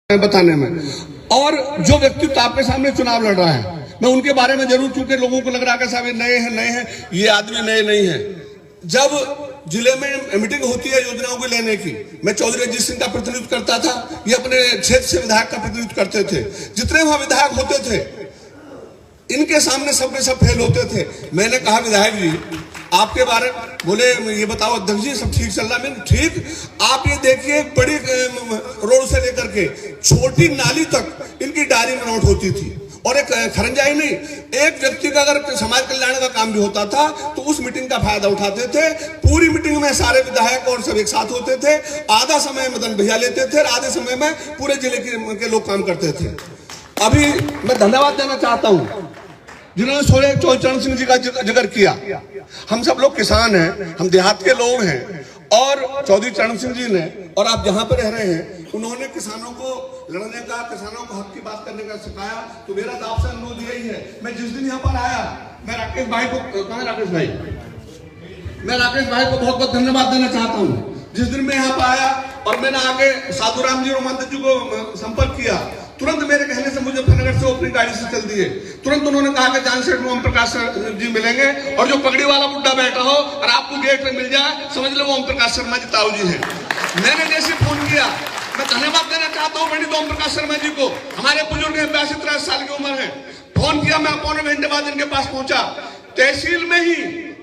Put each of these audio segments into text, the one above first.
बताने में। और जो व्यक्तित्व आपके सामने चुनाव लड़ रहा है, मैं उनके बारे में जरूर, चूंकि लोगों को लग रहा है कि साहब ये नए हैं, ये आदमी नए नहीं है। जब जिले में मीटिंग होती है योजनाओं को लेने की, मैं चौधरी अजीत सिंह का प्रतिनिधित्व करता था, ये अपने क्षेत्र से विधायक का प्रतिनिधित्व करते थे। जितने वहां विधायक होते थे इनके सामने सबके सब फेल होते थे। मैंने कहा विधायक जी आपके बारे में, बोले ये बताओ अध्यक्ष जी सब ठीक चल रहा है। ठीक, आप ये देखिए बड़ी रोड से लेकर के छोटी नाली तक इनकी डायरी में नोट होती थी। और एक खरंजाई नहीं, एक व्यक्ति का अगर समाज कल्याण का काम भी होता था तो उस मीटिंग का फायदा उठाते थे। पूरी मीटिंग में सारे विधायक और सब एक साथ होते थे। आधा समय मदन भैया लेते थे और आधे समय में पूरे जिले के लोग काम करते थे। अभी मैं धन्यवाद देना चाहता हूं जिन्होंने चौधरी चरण सिंह जी का जिक्र किया। हम सब लोग किसान हैं, हम देहात के लोग हैं, और चौधरी चरण सिंह जी ने, और आप जहां पर रह रहे हैं, उन्होंने किसानों को लड़ने का, किसानों को हक की बात करने का सिखाया। तो मेरा तो आपसे अनुरोध यही है, मैं जिस दिन यहाँ पर आया, मैं राकेश भाई को, कहाँ राकेश भाई, मैं राकेश भाई को बहुत बहुत धन्यवाद देना चाहता हूँ। जिस दिन मैं यहाँ पर आया और मैंने आगे साधुराम जी और मंदिर जी को संपर्क किया, तुरंत मेरे कहने से मुजफ्फरनगर से वो अपनी गाड़ी से चल दिए। तुरंत उन्होंने कहा कि जान सेठ ओम प्रकाश जी मिलेंगे, और जो पगड़ी वाला बुड्ढा बैठा हो और आपको गेट पे मिल जाए, समझ लो ओम प्रकाश शर्मा जी ताऊ जी हैं। मैंने जैसे फोन किया, मैं धन्यवाद देना चाहता हूँ पंडित ओम प्रकाश शर्मा जी को। हमारे बुजुर्ग हैं, 82-83 साल की उम्र है। फोन किया, मैं पौने घंटे बाद इनके पास पहुंचा। तहसील में ही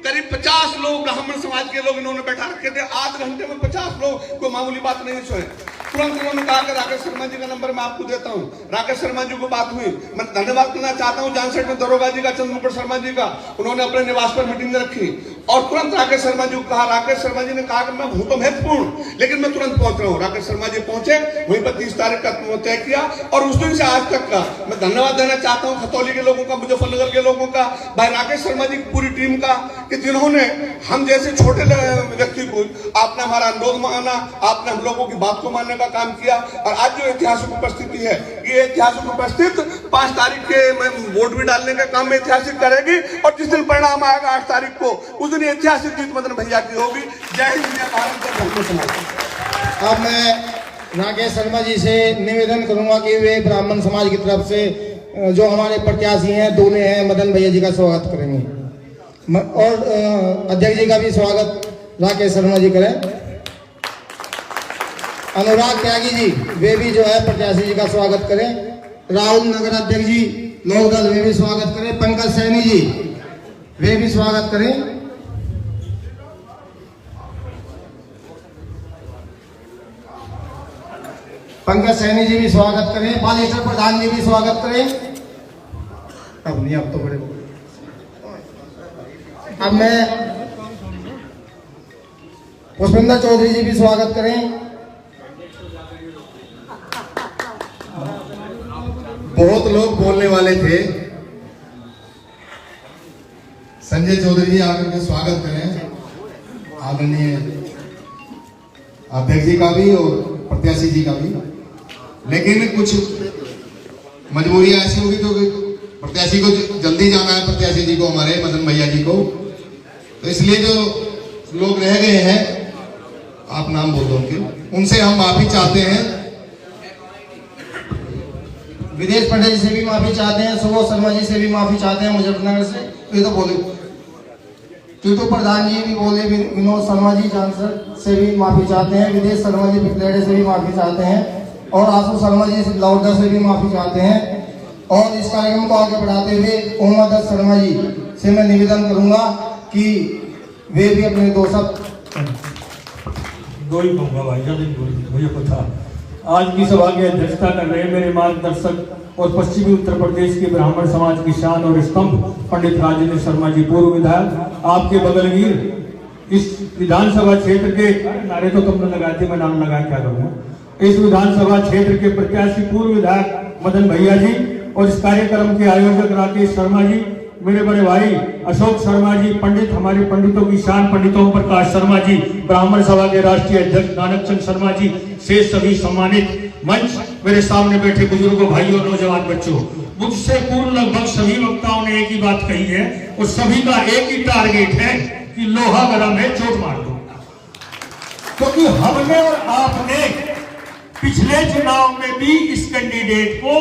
करीब 50 लोग ब्राह्मण समाज के लोग इन्होंने बैठा रखे थे। आध घंटे में 50 लोग, कोई मामूली बात नहीं सोए। तुरंत उन्होंने कहा कि राकेश शर्मा जी का नंबर मैं आपको देता हूं। राकेश शर्मा जी को बात हुई। मैं धन्यवाद करना चाहता हूं जानसेठ में दरोगा जी का, चंद्रमुकुट शर्मा जी का। उन्होंने अपने निवास पर मीटिंग रखी और तुरंत राकेश शर्मा जी को कहा। राकेश शर्मा जी ने कहा कि मैं हूं तो महत्वपूर्ण, लेकिन मैं तुरंत पहुंच रहा हूं। राकेश शर्मा जी पहुंचे, वहीं पर 30 तारीख का तय किया, और उस दिन से आज तक का मैं धन्यवाद देना चाहता हूं खतौली के लोगों का, मुजफ्फरनगर के लोगों का, भाई राकेश शर्मा जी की पूरी टीम का, कि जिन्होंने हम जैसे छोटे व्यक्ति को, आपने हमारा अनुरोध माना, आपने हम लोगों की बात को मानने का काम किया। और आज जो ऐतिहासिक उपस्थिति है, ये ऐतिहासिक उपस्थित 5 तारीख के वोट भी डालने का काम में ऐतिहासिक करेगी, और जिस दिन परिणाम आएगा 8 तारीख को, उस दिन ऐतिहासिक जीत मदन भैया की होगी। जय हिंद, जय भारत। अब मैं राकेश शर्मा जी से निवेदन करूंगा कि वे ब्राह्मण समाज की तरफ से जो हमारे प्रत्याशी हैं, दूल्हे हैं, मदन भैया जी का स्वागत करेंगे, और अध्यक्ष जी का भी स्वागत राकेश शर्मा जी करें। अनुराग त्यागी जी, वे भी जो है प्रत्याशी जी का स्वागत करें। राहुल नगर अध्यक्ष जी लोकदल, वे भी स्वागत करें। पंकज सैनी जी, वे भी स्वागत करें। पंकज सैनी जी भी स्वागत करें। बालेश्वर प्रधान जी भी स्वागत करें। अब नहीं, अब तो बड़े। अब मैं पुष्पेंद्र चौधरी जी भी स्वागत करें। बहुत लोग बोलने वाले थे, संजय चौधरी जी आकर के स्वागत करें, आदरणीय अध्यक्ष जी का भी और प्रत्याशी जी का भी। लेकिन कुछ मजबूरियां ऐसी होगी तो प्रत्याशी को जल्दी जाना है, प्रत्याशी जी को, हमारे मदन भैया जी को, तो इसलिए जो लोग रह गए हैं, आप नाम बोल दो उनके, उनसे हम माफी चाहते हैं। विदेश पंडित जी से भी माफी चाहते हैं, सुबोध शर्मा जी से भी माफी चाहते हैं मुजफ्फरनगर से, तो ये तो बोले। टीटू प्रधान जी भी बोले, विनोद शर्मा जी चांसलर से भी माफी चाहते हैं, विदेश शर्मा जी पिपलेड़े से भी माफी चाहते हैं, और आशु शर्मा जी लौटा से भी माफी चाहते हैं। और इस कार्यक्रम को आगे बढ़ाते हुए ओमादत्त शर्मा जी से मैं निवेदन करूंगा कि वे भी अपने दो ही कहूँगा भाई, मुझे को था। आज की सभा की अध्यक्षता कर रहे मेरे मार्गदर्शक और पश्चिमी उत्तर प्रदेश के ब्राह्मण समाज की शान और स्तंभ पंडित राजेंद्र शर्मा जी, पूर्व विधायक, आपके बगलवीर, इस विधानसभा क्षेत्र के नारे तो तुमने लगाए थे, मैं नाम लगा क्या करूँगा, इस विधानसभा क्षेत्र के प्रत्याशी पूर्व विधायक मदन भैया जी, और इस कार्यक्रम के आयोजक राकेश शर्मा जी, मेरे बड़े भाई अशोक शर्मा जी, पंडित, हमारे पंडितों की शान पंडित ओम प्रकाश शर्मा जी, ब्राह्मण सभा के राष्ट्रीय अध्यक्ष नानक चंद शर्मा जी, से सभी सम्मानित मंच, मेरे सामने बैठे बुजुर्गों, भाइयों, नौजवान बच्चों, मुझसे पूर्व लगभग सभी वक्ताओं ने एक ही बात कही है, और सभी का एक ही टारगेट है कि लोहा गरम है, चोट मार दो। क्योंकि हमने और आपने पिछले चुनाव में भी इस कैंडिडेट को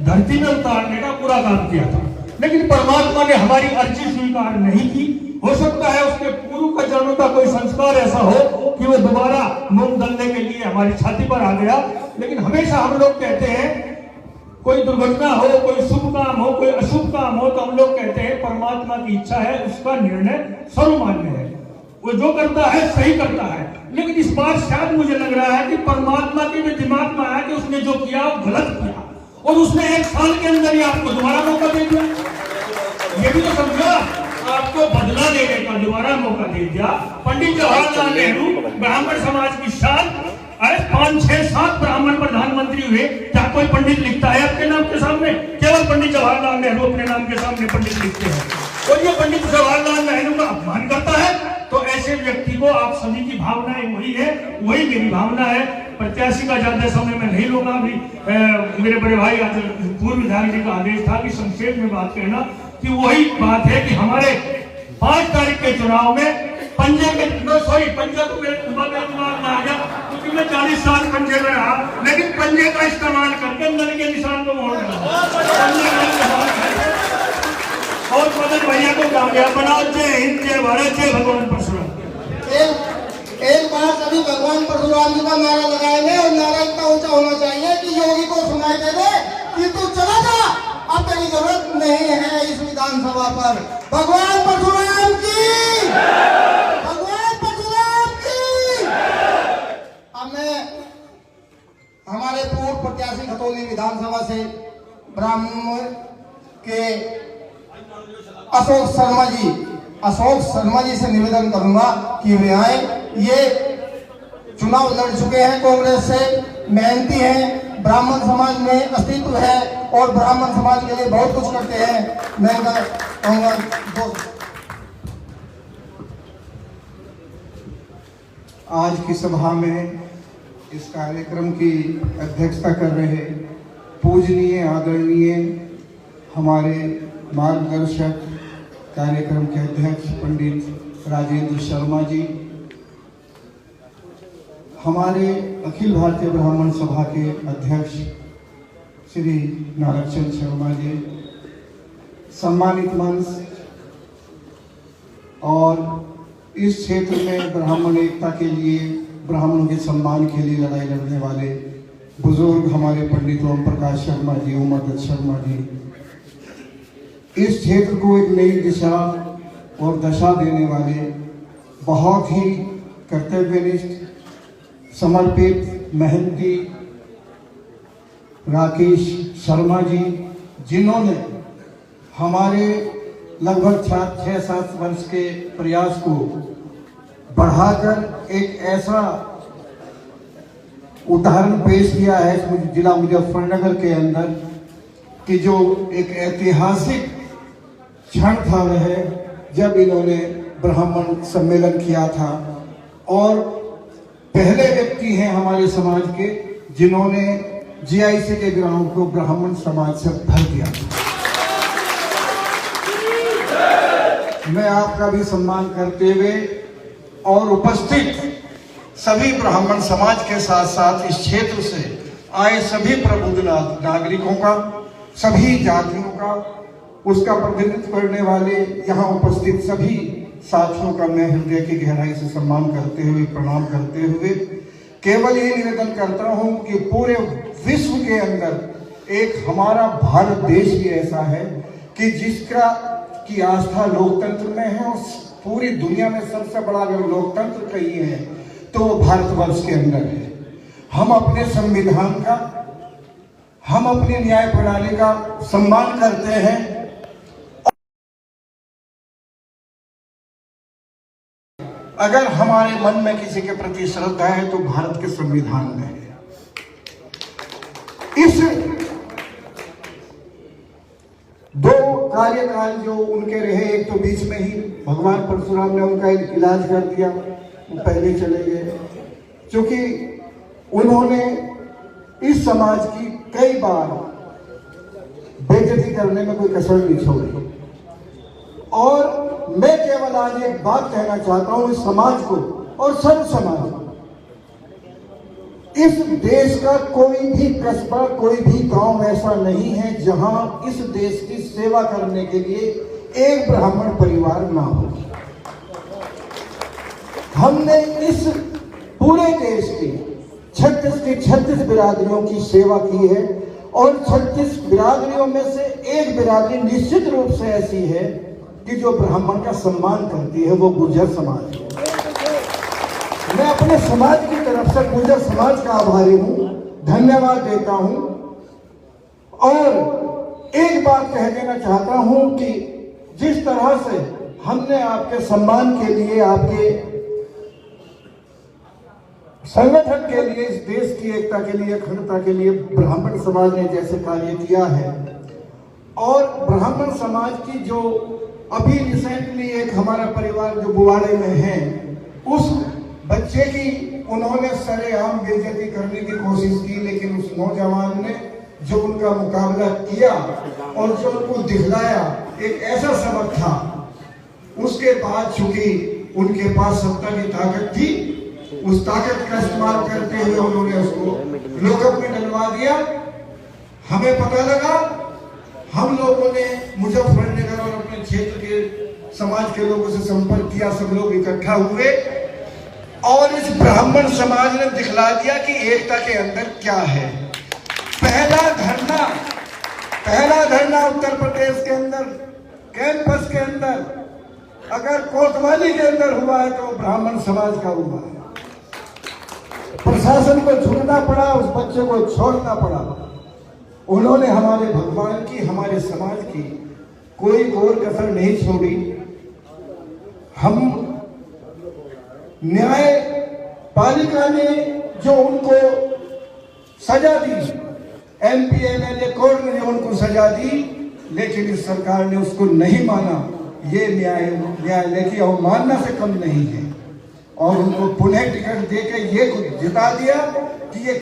धरती में उतारने का पूरा काम किया था, लेकिन परमात्मा ने हमारी अर्जी स्वीकार नहीं की। हो सकता है उसके पूर्व का जन्म का कोई संस्कार ऐसा हो कि वो दोबारा मूंग दलने के लिए हमारी छाती पर आ गया। लेकिन हमेशा हम लोग कहते हैं कोई दुर्घटना हो, कोई शुभ काम हो, कोई अशुभ काम हो, तो हम लोग कहते हैं परमात्मा की इच्छा है, उसका निर्णय सर्वमान्य है, वो जो करता है सही करता है। लेकिन इस बार शायद मुझे लग रहा है कि परमात्मा के भी दिमाग में आया कि उसने जो किया वो गलत किया, और उसने 1 साल के अंदर ही आपको दोबारा मौका दे दिया। ये भी तो समझा, आपको बदला देने का दोबारा मौका दे दिया। पंडित जवाहरलाल नेहरू ब्राह्मण समाज की शान, अरे 5, 6, 7 ब्राह्मण प्रधानमंत्री हुए। क्या कोई पंडित लिखता है अपने नाम के सामने? केवल पंडित जवाहरलाल नेहरू अपने नाम के सामने पंडित लिखते हैं, और ये पंडित जवाहरलाल नेहरू का अपमान करता है। तो ऐसे व्यक्ति को आप सभी की भावनाएं वही है, वही मेरी भावना है। प्रत्याशी का ज्यादा समय में नहीं लूंगा। अभी मेरे बड़े भाई पूर्व विधायक जी का आदेश था कि संक्षेप में बात करना, कि वही बात है कि हमारे 5 तारीख के चुनाव में पंजे तो मेरे दिमाग में आ गया, क्योंकि मैं 40 साल पंजे में रहा, लेकिन पंजे का इस्तेमाल करके नल के निशान को मोड़ दिया। और मदन भैया को कामयाब बनाओ। जय हिंद, जय भारत, जय भगवान परशुराम। एक बार सभी भगवान परशुराम जी का नारा लगाएंगे, और नारा इतना ऊंचा होना चाहिए कि योगी को सुनाई दे दे कि तू चला जा, अब तेरी जरूरत नहीं है इस विधानसभा पर। भगवान परशुराम की, भगवान परशुराम की। अब मैं हमारे पूर्व प्रत्याशी खतौली विधानसभा से ब्राह्मण के अशोक शर्मा जी से निवेदन करूंगा कि वे आए। ये चुनाव लड़ चुके हैं कांग्रेस से, मेहनती हैं, ब्राह्मण समाज में अस्तित्व है और ब्राह्मण समाज के लिए बहुत कुछ करते हैं। मैं कहूँगा आज की सभा में इस कार्यक्रम की अध्यक्षता कर रहे पूजनीय आदरणीय हमारे मार्गदर्शक कार्यक्रम के अध्यक्ष पंडित राजेंद्र शर्मा जी, हमारे अखिल भारतीय ब्राह्मण सभा के अध्यक्ष श्री नागचंद शर्मा जी, सम्मानित मंच और इस क्षेत्र में ब्राह्मण एकता के लिए, ब्राह्मणों के सम्मान के लिए लड़ाई लड़ने वाले बुजुर्ग हमारे पंडित ओम प्रकाश शर्मा जी, उमर दत्त शर्मा जी, इस क्षेत्र को एक नई दिशा और दशा देने वाले बहुत ही कर्तव्यनिष्ठ, समर्पित, मेहनती राकेश शर्मा जी, जिन्होंने हमारे लगभग 6-7 वर्ष के प्रयास को बढ़ाकर एक ऐसा उदाहरण पेश किया है जिला मुजफ्फरनगर के अंदर कि जो एक ऐतिहासिक क्षण था वह जब इन्होंने ब्राह्मण सम्मेलन किया था, और पहले व्यक्ति हैं हमारे समाज के जिन्होंने जीआईसी के ग्राउंड को ब्राह्मण समाज से भर दिया। मैं आपका भी सम्मान करते हुए और उपस्थित सभी ब्राह्मण समाज के साथ साथ इस क्षेत्र से आए सभी प्रबुद्ध नागरिकों का, सभी जातियों का, उसका प्रतिनिधित्व करने वाले यहाँ उपस्थित सभी साथियों का मैं हृदय की गहराई से सम्मान करते हुए, प्रणाम करते हुए केवल ये निवेदन करता हूँ कि पूरे विश्व के अंदर एक हमारा भारत देश ही ऐसा है कि जिसका की आस्था लोकतंत्र में है, और पूरी दुनिया में सबसे बड़ा अगर लोकतंत्र कहिए है तो वो भारतवर्ष के अंदर है। हम अपने संविधान का, हम अपनी न्याय प्रणाली का सम्मान करते हैं। अगर हमारे मन में किसी के प्रति श्रद्धा है तो भारत के संविधान में है। इस 2 कार्यकाल जो उनके रहे, एक तो बीच में ही भगवान परशुराम ने उनका इलाज कर दिया, वो पहले चले गए, क्योंकि उन्होंने इस समाज की कई बार बेइज्जती करने में कोई कसर नहीं छोड़ी। और मैं केवल आज एक बात कहना चाहता हूं इस समाज को और सर्व समाज को, इस देश का कोई भी कस्बा, कोई भी गांव ऐसा नहीं है जहां इस देश की सेवा करने के लिए एक ब्राह्मण परिवार ना हो। हमने इस पूरे देश की 36 बिरादरियों की सेवा की है और 36 बिरादरियों में से एक बिरादरी निश्चित रूप से ऐसी है कि जो ब्राह्मण का सम्मान करती है, वो गुर्जर समाज है। मैं अपने समाज की तरफ से गुर्जर समाज का आभारी हूं, धन्यवाद देता हूं और एक बात कह देना चाहता हूं कि जिस तरह से हमने आपके सम्मान के लिए, आपके संगठन के लिए, इस देश की एकता के लिए, अखंडता के लिए ब्राह्मण समाज ने जैसे कार्य किया है, और ब्राह्मण समाज की जो अभी रिसेंटली एक हमारा परिवार जो बुवाड़े में है, उस बच्चे की उन्होंने सरेआम बेइज्जती करने की कोशिश की, लेकिन उस नौजवान ने जो उनका मुकाबला किया और जो उनको दिखलाया एक ऐसा सबक था, उसके बाद चूंकि उनके पास सत्ता की ताकत थी, उस ताकत का इस्तेमाल करते हुए उन्होंने उसको लॉकअप में डलवा दिया। हमें पता लगा, हम लोगों ने मुजफ्फरनगर और अपने क्षेत्र के समाज के लोगों से संपर्क किया, सब लोग इकट्ठा हुए और इस ब्राह्मण समाज ने दिखला दिया कि एकता के अंदर क्या है। पहला धरना उत्तर प्रदेश के अंदर कैंपस के अंदर, अगर कोतवाली के अंदर हुआ है तो ब्राह्मण समाज का हुआ है। प्रशासन को झुकना पड़ा, उस बच्चे को छोड़ना पड़ा। उन्होंने हमारे भगवान की, हमारे समाज की कोई और कसर नहीं छोड़ी। हम न्यायपालिका ने जो उनको सजा दी, MP MLA कोर्ट ने उनको सजा दी, लेकिन इस सरकार ने उसको नहीं माना। ये न्यायालय की अवमानना से कम नहीं है और उनको पुनः टिकट देकर ये जिता दिया कि ये